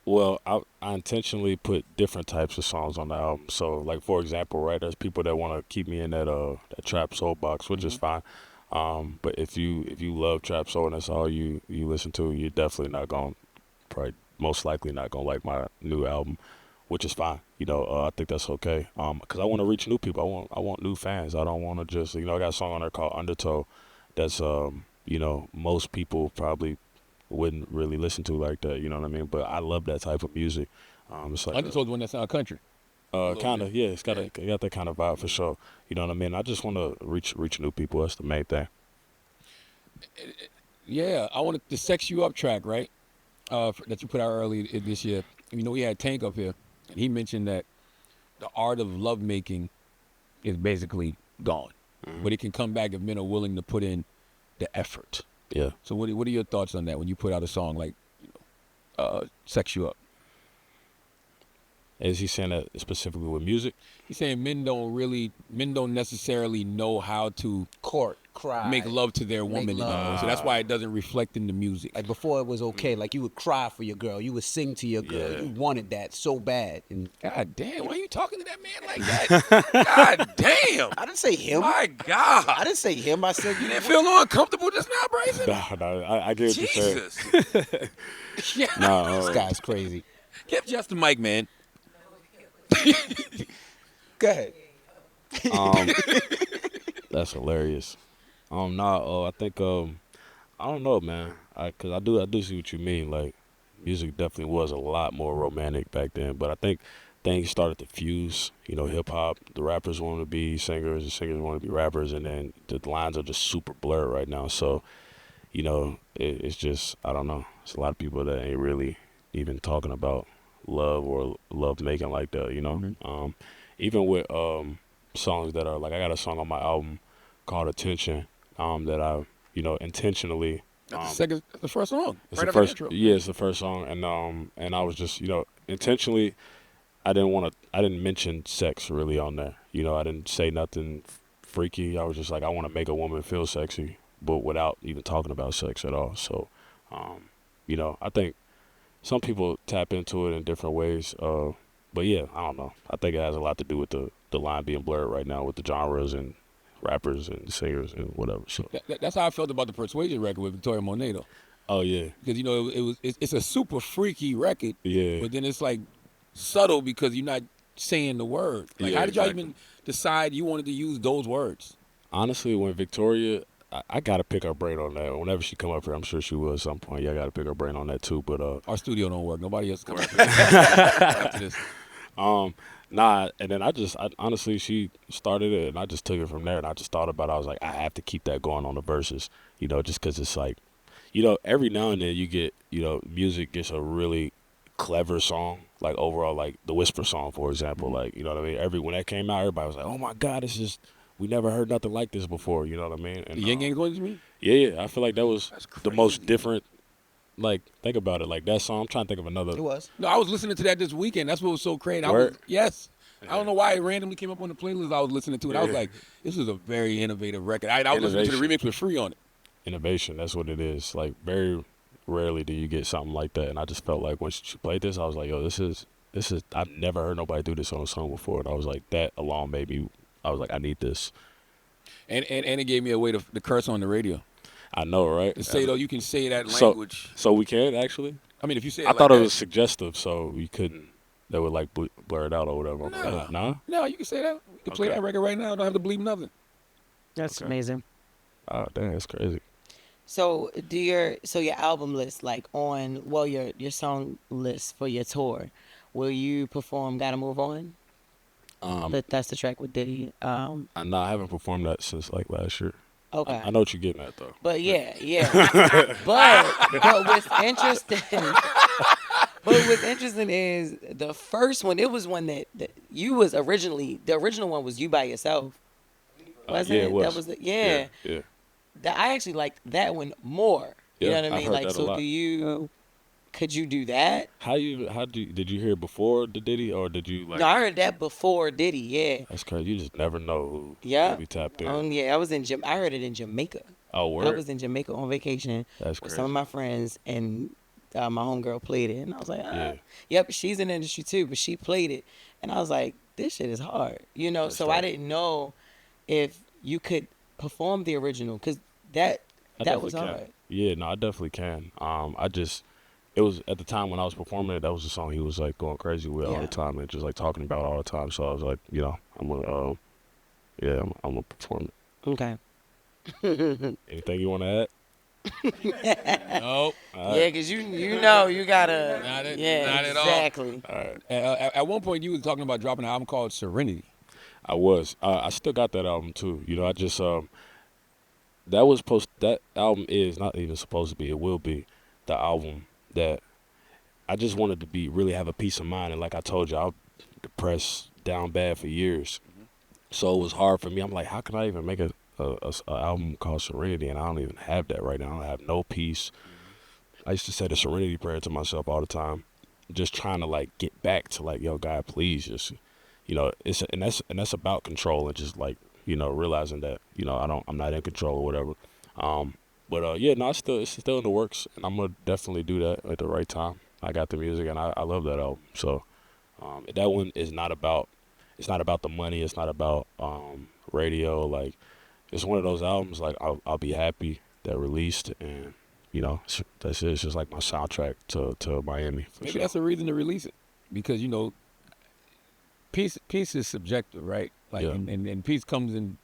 Well, I intentionally put different types of songs on the album. So, like, for example, right, there's people that want to keep me in that Trapsoul box, which is fine. But if you love Trapsoul and that's all you listen to, you're definitely not going to, probably most likely not going to like my new album, which is fine. I think that's okay. Because I want to reach new people. I want new fans. I don't want to just, I got a song on there called Undertow that's, most people probably wouldn't really listen to like that, you know what I mean? But I love that type of music. It's like Undertow's one that sound country. Kind of, yeah. It's got that kind of vibe for sure. You know what I mean? I just want to reach new people. That's the main thing. Yeah, I wanted the Sex You Up track, right? That you put out early this year. We had Tank up here, and he mentioned that the art of lovemaking is basically gone, but it can come back if men are willing to put in the effort. Yeah. So what are your thoughts on that when you put out a song like Sex You Up? Is he saying that specifically with music? He's saying men don't necessarily know how to Court, cry, make love to their woman love. anymore. So that's why it doesn't reflect in the music. Like before, it was okay. Like you would cry for your girl, you would sing to your girl. Yeah. You wanted that so bad. And God damn, why are you talking to that man like that? God damn. I didn't say him. My God. I didn't say him. I said You didn't feel uncomfortable just now, Bryson? No, I get what you're saying. Jesus. Yeah. This guy's crazy. Give Jess the mic, man. Go ahead. That's hilarious. I think I don't know, man. Cause I do see what you mean. Like, music definitely was a lot more romantic back then. But I think things started to fuse. Hip hop. The rappers wanted to be singers, the singers wanted to be rappers, and then the lines are just super blurred right now. So, it's just, I don't know. It's a lot of people that ain't really even talking about love or love making like that. Mm-hmm. Even with songs that are like, I got a song on my album called Attention that I intentionally That's the first song. it's Right the after first the intro. yeah it's the first song, and I was just intentionally I didn't mention sex really on there. I didn't say nothing freaky. I was just like, I want to make a woman feel sexy, but without even talking about sex at all. So I think some people tap into it in different ways. But yeah, I don't know. I think it has a lot to do with the line being blurred right now with the genres and rappers and singers and whatever. So That's how I felt about the Persuasion record with Victoria Monet, though. oh yeah, Because it's a super freaky record, yeah. but then it's like subtle because you're not saying the word. Like, Yeah, how did y'all exactly. even decide you wanted to use those words? Honestly, when Victoria, I gotta pick her brain on that. Whenever she come up here, I'm sure she will at some point. Yeah, I gotta pick her brain on that too. But Our studio don't work. Nobody else come after this. nah. And then I honestly, she started it, and I just took it from there. And I just thought about it. I was like, I have to keep that going on the verses, just because it's like, every now and then you get, music gets a really clever song, like overall, like the Whisper song, for example. Like, you know what I mean? When that came out, everybody was like, oh my God, this is. We never heard nothing like this before, you know what I mean? And, The Yang Yang going to me? Yeah, I feel like that was That's the most crazy. different. Like, think about it. Like, that song, I'm trying to think of another. It was. No, I was listening to that this weekend. That's what was so crazy. Word? Yes. I don't know why it randomly came up on the playlist I was listening to it. I was like, this is a very innovative record. I was listening to the remix with Free on it. Innovation, that's what it is. Like, very rarely do you get something like that. And I just felt like when she played this, I was like, yo, this is, I've never heard nobody do this on a song before. And I was like, that alone made me, I was like, I need this. And it gave me a way to curse on the radio. I know, right? To say, though, you can say that So- language. So we can, actually? I mean, if you say it I like thought it that- was suggestive, so we couldn't, that would, like, blur it out or whatever. No. Nah? No, you can say that. You can play Okay. that record right now. Don't have to bleep nothing. That's Okay. amazing. Oh, dang, that's crazy. So your album list, like on your song list for your tour, will you perform "Gotta Move On"? That's the track with Diddy. No, I haven't performed that since like last year. Okay. I know what you're getting at though. But but what's interesting, is the first one. It was one that you was originally. The original one was you by yourself, wasn't it? It was. That was Yeah. That I actually liked that one more. You know what I I've mean? heard Like, that a so lot. could you do that? Did you hear it before the Diddy or did you like? No, I heard that before Diddy. Yeah. That's crazy. You just never know who be tapped in. Yeah, I was I heard it in Jamaica. Oh, word? I was in Jamaica on vacation That's with crazy. some of my friends, and my homegirl played it, and I was like, Yeah. yep, she's in the industry too, but she played it, and I was like, this shit is hard, you know. That's so dope. I didn't know if you could perform the original, because that was definitely hard. can. Yeah, no, I definitely can. It was at the time when I was performing it, that was the song he was like going crazy with all the time and just like talking about all the time. So I was like, you know, I'm gonna perform it. Okay. Anything you want to add? Nope. Yeah, because you know you gotta. Not at all. Exactly. All right. At one point, you was talking about dropping an album called Serenity. I was. I still got that album too. You know, I just that album is not even supposed to be. It will be the album that I just wanted to be really have a peace of mind. And like I told you, I was depressed, down bad for years. So it was hard for me. I'm like, how can I even make a album called Serenity? And I don't even have that right now. I have no peace. I used to say the Serenity prayer to myself all the time, just trying to like get back to like, yo, God, please, just, you know, that's about control and just like, you know, realizing that, you know, I'm not in control or whatever. It's still in the works, and I'm gonna definitely do that at the right time. I got the music, and I love that album. So that one is not about. It's not about the money. It's not about radio. Like, it's one of those albums. Like, I'll be happy that released, and you know, that's it. It's just like my soundtrack to Miami. Maybe that's a reason to release it, because you know, peace is subjective, right? Like, and peace comes in,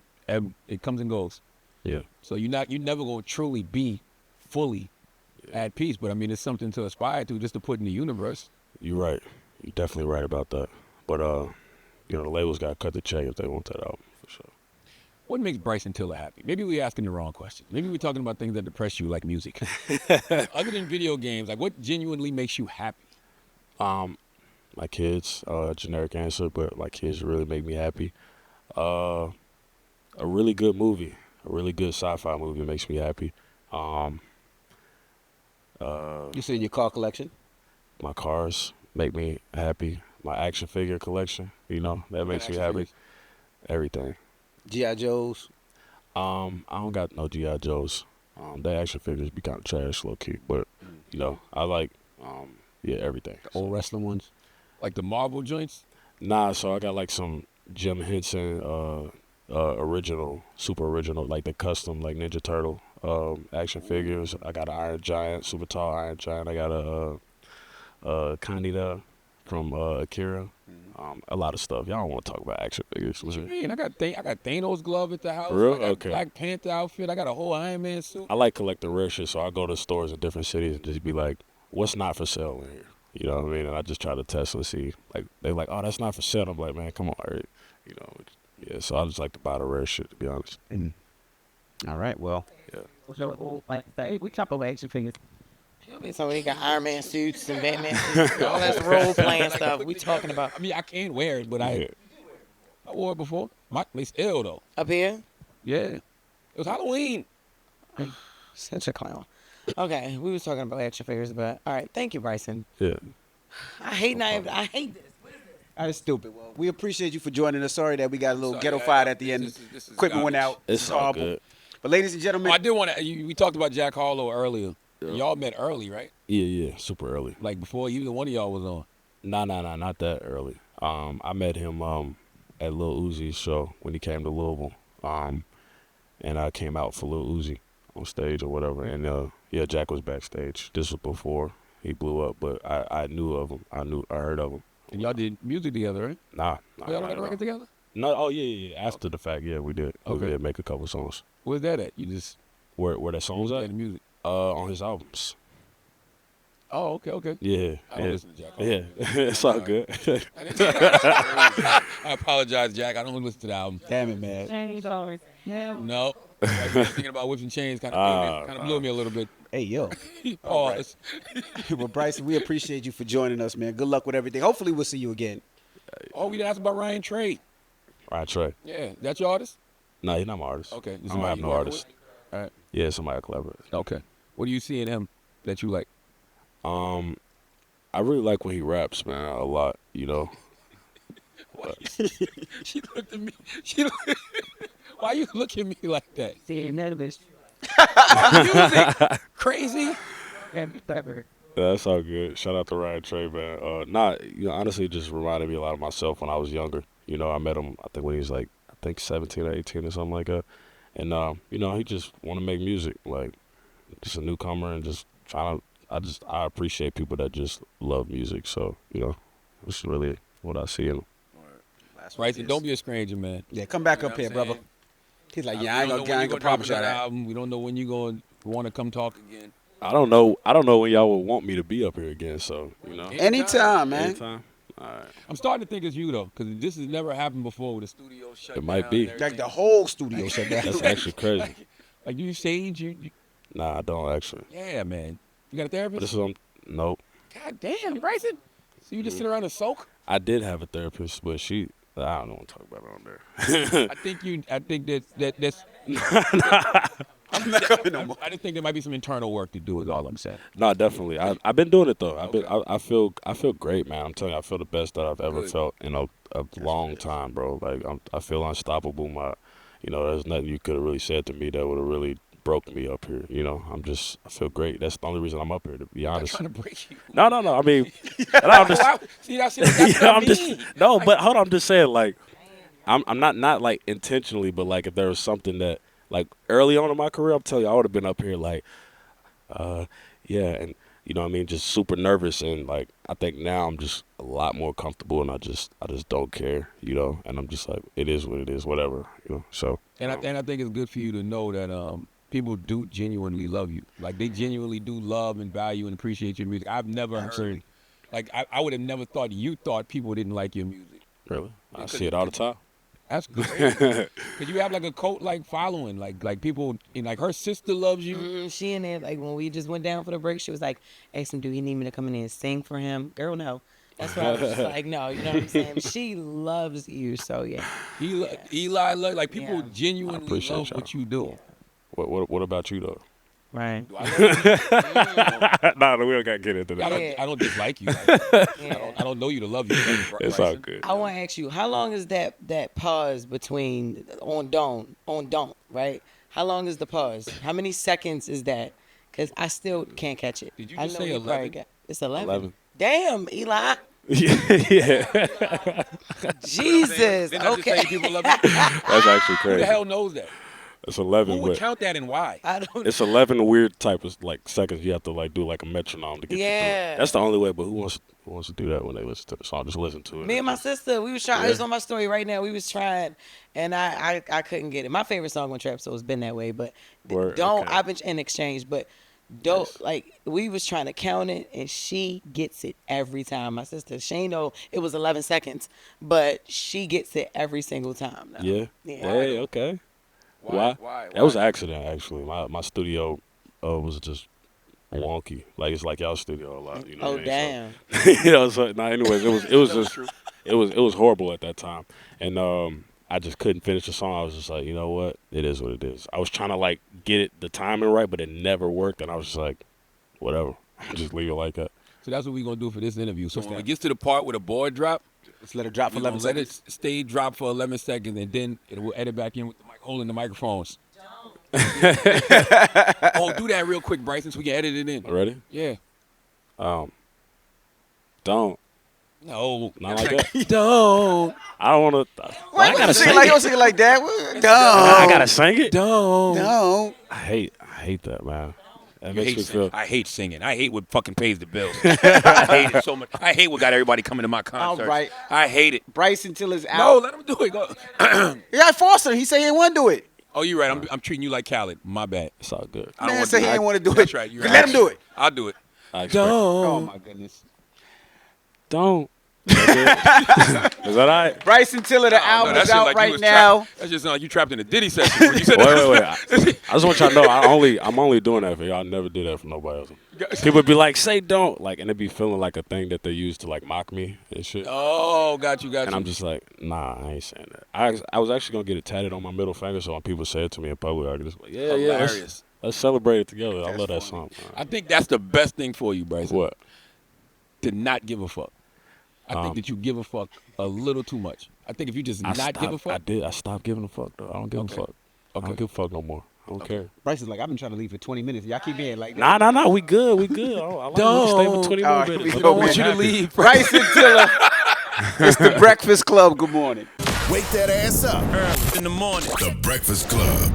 it comes and goes. Yeah. So you're never gonna truly be fully at peace. But I mean, it's something to aspire to, just to put in the universe. You're right. You're definitely right about that. But you know, the labels gotta cut the check if they want that album for sure. What makes Bryson Tiller happy? Maybe we're asking the wrong question. Maybe we're talking about things that depress you, like music. Other than video games, like what genuinely makes you happy? My kids, generic answer, but my kids really make me happy. A really good movie. A really good sci-fi movie makes me happy. You said your car collection? My cars make me happy. My action figure collection, you know, that makes me happy. Figures? Everything. G.I. Joes? I don't got no G.I. Joes. Their action figures be kind of trash, low key, but you know, I like, everything. The old wrestling ones? Like the Marvel joints? Nah, so I got like some Jim Henson, original, super original, like the custom, like Ninja Turtle action figures. I got an Iron Giant, super tall Iron Giant. I got a Kaneda from Akira. A lot of stuff. Y'all don't want to talk about action figures. What you mean? I got Thanos glove at the house. Real? I got Okay. Black Panther outfit. I got a whole Iron Man suit. I like collecting rare shit, so I go to stores in different cities and just be like, what's not for sale in here? You know what I mean? And I just try to test and see. Like, they're like, oh, that's not for sale. I'm like, man, come on, right? You know, yeah, so I just like to buy the rare shit, to be honest. All right, well. So, like, hey, we talk about action figures. So they got Iron Man suits and Batman suits, all that role playing stuff. We talking about I mean, I can't wear it, but I wore it before. My place ill though. up here. Yeah, it was Halloween. Such a clown. Okay, we was talking about action figures, but all right. Thank you, Bryson. Yeah. I hate this. That's stupid. Well, we appreciate you for joining us. Sorry that we got a little Sorry, ghetto-fied at the end. this is Equipment went garbage. out. It's all horrible. good. But ladies and Oh, gentlemen, I did want to. We talked about Jack Harlow earlier. Y'all met early, right? Yeah, super early. Like before either one of y'all was on. Nah, not that early. I met him at Lil Uzi's show when he came to Louisville. And I came out for Lil Uzi on stage or whatever. And Jack was backstage. This was before he blew up, but I knew of him. I heard of him. And y'all did music together, right? Nah. Y'all got a record together? No, oh yeah. After the fact, yeah, we did. Okay. We did make a couple songs. Where's that at? You just Where that songs played at? the music. On his albums. Oh, okay. Yeah. I don't listen to Jack. Yeah, it's all good. I apologize, Jack. I don't listen to the album. Damn it, man. No. I was thinking about Whips and Chains. Kind of blew me a little bit. Hey, yo. Pause. Well, Bryson, we appreciate you for joining us, man. Good luck with everything. Hopefully, we'll see you again. Oh, we didn't ask about Ryan Trey. Ryan Trey. Yeah, that's your artist? No, he's not my artist. Okay. I don't have no artist. All right. Yeah, somebody I collaborate. Okay. What do you see in him that you like? I really like when he raps, man, a lot, you know. She looked at me. Why you look at me like that? Music. Crazy. That's all good. Shout out to Ryan Trey, man. Honestly, it just reminded me a lot of myself when I was younger. You know, I met him, I think when he was like, 17 or 18 or something like that. And, he just want to make music, like, just a newcomer and just trying to, I appreciate people that just love music. So, this is really what I see in him. Bryson, don't be a stranger, man. Yeah, come back up here, brother. He's like, I ain't gonna promise you that album. We don't know when you're going to want to come talk again. I don't know when y'all would want me to be up here again. So, Anytime, man. Anytime. All right. I'm starting to think it's you, though, because this has never happened before with the studio shut down. It might be. Like the whole studio shut down. That's actually crazy. Like you sage? Nah, I don't actually. Yeah, man. You got a therapist? Nope. God damn, Bryson. So you just sit around and soak? I did have a therapist, but I don't want to talk about it on there. I think that's. I'm not coming no more. I just think there might be some internal work to do. Is all I'm saying. No, definitely. I've been doing it though. I feel great, man. I'm telling you, I feel the best that I've ever felt in a long time, bro. Like I feel unstoppable. There's nothing you could have really said to me that would have really broke me up here. I feel great. That's the only reason I'm up here, to be honest. I'm trying to break you. No. I mean, I'm just, see, that's what I mean. No, but hold on. I'm just saying, like, I'm not like intentionally, but like if there was something that, like, early on in my career, I'm telling you, I would have been up here like, and just super nervous, and like I think now I'm just a lot more comfortable, and I just don't care, and I'm just like, it is what it is, whatever, So. And I think it's good for you to know that people do genuinely love you. Like, they genuinely do love and value and appreciate your music. I've never heard, like, I would have never thought you thought people didn't like your music. Really? I see it all the time. That's great. Because you have like a cult-like following. Like people, and like her sister loves you. She in there, like when we just went down for the break, she was like, asked him, do he need me to come in and sing for him? Girl, no. That's why I was just like, no, you know what I'm saying? She loves you, so yeah. Eli, like people genuinely love y'all. what you do. What about you though? Right. Do I love you? No, we don't got to get into that. I don't dislike you. I don't know you to love you. It's all good. I want to ask you, how long is that pause between on don't, right? How long is the pause? How many seconds is that? Because I still can't catch it. Did you just say 11? It's 11. 11. Damn, Eli. Yeah. Jesus. Didn't I just Okay. say people love you? That's actually crazy. Who the hell knows that? It's 11. Who would but count that and why? I don't it's 11 weird type of like seconds. You have to like do like a metronome to get you through it. That's the only way. But who wants to do that when they listen to the song? Just listen to it. Me and my sister, we was trying. It's on my story right now. We was trying, and I couldn't get it. My favorite song on Trapsoul has been that way, but I've been in exchange, but don't like we was trying to count it, and she gets it every time. My sister, she ain't know it was 11 seconds, but she gets it every single time. Now. Yeah. Hey, okay. Why? That was an accident, actually. My studio was just wonky. Like, it's like y'all studio a lot. You know what I mean? Damn. So, anyways, it was just it was horrible at that time, and I just couldn't finish the song. I was just like, you know what? It is what it is. I was trying to like get the timing right, but it never worked, and I was just like, whatever, just leave it like that. So that's what we're gonna do for this interview. So when it gets to the part where the board drop, let's let it drop for 11 seconds. Let it stay drop for 11 seconds, and then it will edit back in with the mic holding the microphones. Do that real quick, Bryson, so we can edit it in. Ready? Yeah. Don't. No. Not like that. Don't. I don't want to. I gotta sing like, you don't sing it like that. Don't. I gotta sing it. Don't. I hate that, man. That makes me feel. I hate singing. I hate what fucking pays the bills. I hate it so much. I hate what got everybody coming to my concerts. All right. I hate it. Bryson till is out. No, let him do it. Go. You gotta force him. He said he didn't want to do it. Oh, you're right. I'm treating you like Khaled. My bad. It's all good. Man said he didn't want to do it. That's right. You're right. Let him do it. I'll do it. Oh my goodness. Don't. Is that all right? Bryson Tiller, the album that is shit out like you right was now. That just sound like you trapped in a Diddy session when you said Wait. I just want y'all to know I'm only doing that for y'all. I never did that for nobody else. People be like, say don't, like, and it be feeling like a thing that they use to like mock me and shit. Oh, got you. And I'm just like, nah, I ain't saying that. I was actually gonna get it tatted on my middle finger, so when people say it to me in public, I can just like, yeah, Hilarious. let's celebrate it together. I love that song. I think that's the best thing for you, Bryson. What? To not give a fuck. I think that you give a fuck a little too much. I think if you just give a fuck. I stopped giving a fuck, though. I don't give a fuck. I don't give a fuck no more. I don't care. Bryce is like, I've been trying to leave for 20 minutes. Y'all keep being like that. Nah. We good. I like we can stay for 20 more minutes. We don't want you to leave. Bryson Tiller. It's the Breakfast Club. Good morning. Wake that ass up. In the morning. The Breakfast Club.